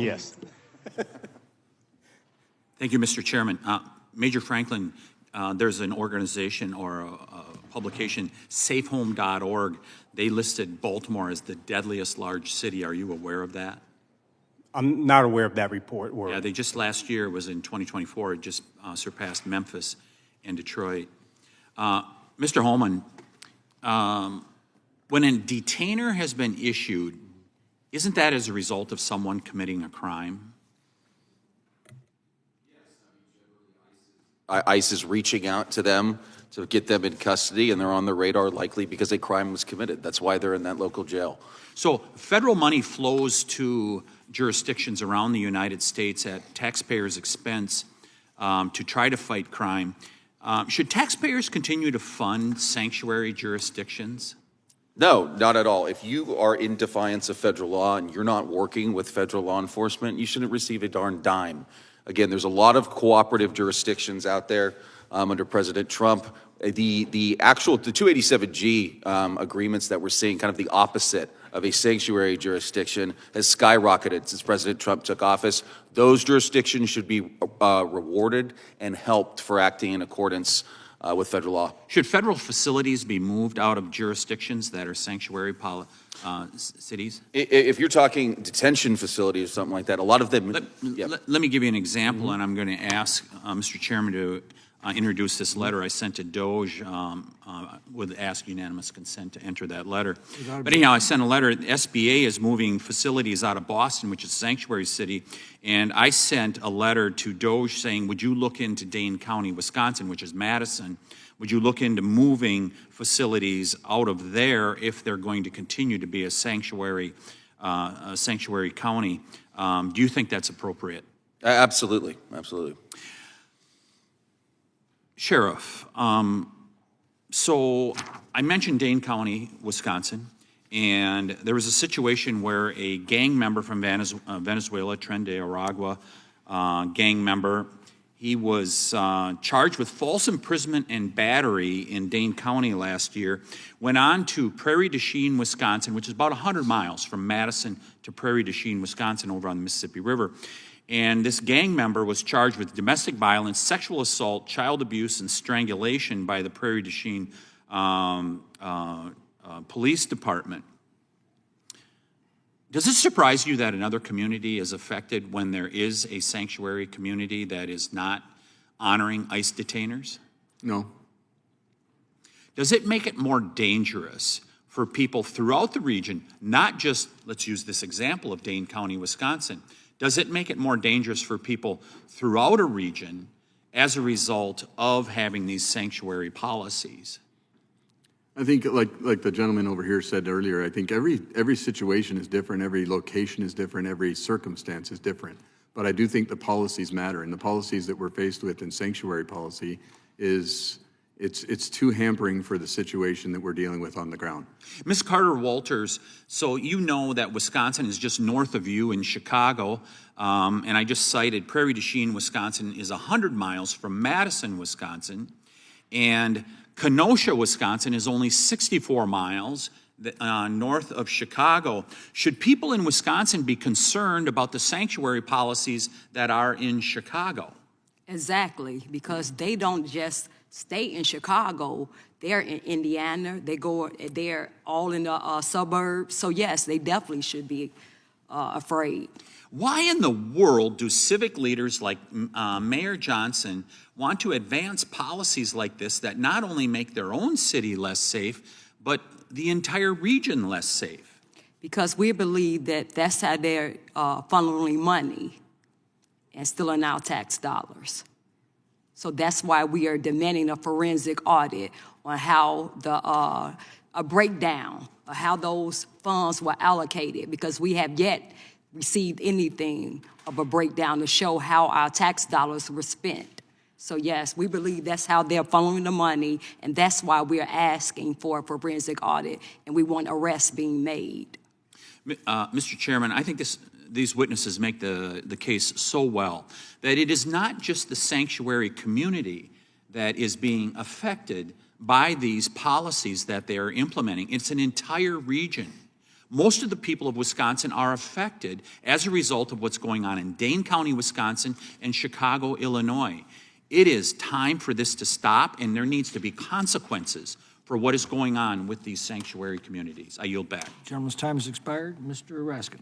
Yes. Thank you, Mr. Chairman. Major Franklin, there's an organization or a publication, safehome.org. They listed Baltimore as the deadliest large city. Are you aware of that? I'm not aware of that report. Or... Yeah, they just last year, was in 2024, it just surpassed Memphis and Detroit. Mr. Holman, when a detainer has been issued, isn't that as a result of someone committing a crime? ICE is reaching out to them to get them in custody, and they're on the radar likely because a crime was committed. That's why they're in that local jail. So federal money flows to jurisdictions around the United States at taxpayers' expense to try to fight crime. Should taxpayers continue to fund sanctuary jurisdictions? No, not at all. If you are in defiance of federal law and you're not working with federal law enforcement, you shouldn't receive a darn dime. Again, there's a lot of cooperative jurisdictions out there under President Trump. The 287G agreements that we're seeing, kind of the opposite of a sanctuary jurisdiction, has skyrocketed since President Trump took office. Those jurisdictions should be rewarded and helped for acting in accordance with federal law. Should federal facilities be moved out of jurisdictions that are sanctuary cities? If you're talking detention facilities or something like that, a lot of them... Let me give you an example, and I'm going to ask Mr. Chairman to introduce this letter I sent to DOJ with ask unanimous consent to enter that letter. But anyhow, I sent a letter. The SBA is moving facilities out of Boston, which is a sanctuary city, and I sent a letter to DOJ saying, would you look into Dane County, Wisconsin, which is Madison? Would you look into moving facilities out of there if they're going to continue to be a sanctuary county? Do you think that's appropriate? Absolutely, absolutely. Sheriff, so I mentioned Dane County, Wisconsin, and there was a situation where a gang member from Venezuela, Tren de Aragua gang member, he was charged with false imprisonment and battery in Dane County last year, went on to Prairie du Chien, Wisconsin, which is about 100 miles from Madison to Prairie du Chien, Wisconsin, over on the Mississippi River. And this gang member was charged with domestic violence, sexual assault, child abuse, and strangulation by the Prairie du Chien Police Department. Does it surprise you that another community is affected when there is a sanctuary community that is not honoring ICE detainers? No. Does it make it more dangerous for people throughout the region, not just, let's use this example of Dane County, Wisconsin, does it make it more dangerous for people throughout a region as a result of having these sanctuary policies? I think, like the gentleman over here said earlier, I think every situation is different, every location is different, every circumstance is different. But I do think the policies matter, and the policies that we're faced with in sanctuary policy is it's too hampering for the situation that we're dealing with on the ground. Ms. Carter Walters, so you know that Wisconsin is just north of you in Chicago, and I just cited Prairie du Chien, Wisconsin is 100 miles from Madison, Wisconsin, and Kenosha, Wisconsin is only 64 miles north of Chicago. Should people in Wisconsin be concerned about the sanctuary policies that are in Chicago? Exactly, because they don't just stay in Chicago. They're in Indiana. They're all in the suburbs. So yes, they definitely should be afraid. Why in the world do civic leaders like Mayor Johnson want to advance policies like this that not only make their own city less safe, but the entire region less safe? Because we believe that that's how they're funneling money and stealing our tax dollars. So that's why we are demanding a forensic audit on how a breakdown of how those funds were allocated, because we have yet received anything of a breakdown to show how our tax dollars were spent. So yes, we believe that's how they're funneling the money, and that's why we're asking for a forensic audit, and we want arrests being made. Mr. Chairman, I think these witnesses make the case so well that it is not just the sanctuary community that is being affected by these policies that they are implementing. It's an entire region. Most of the people of Wisconsin are affected as a result of what's going on in Dane County, Wisconsin, and Chicago, Illinois. It is time for this to stop, and there needs to be consequences for what is going on with these sanctuary communities. I yield back. Gentleman's time has expired. Mr. Raskin.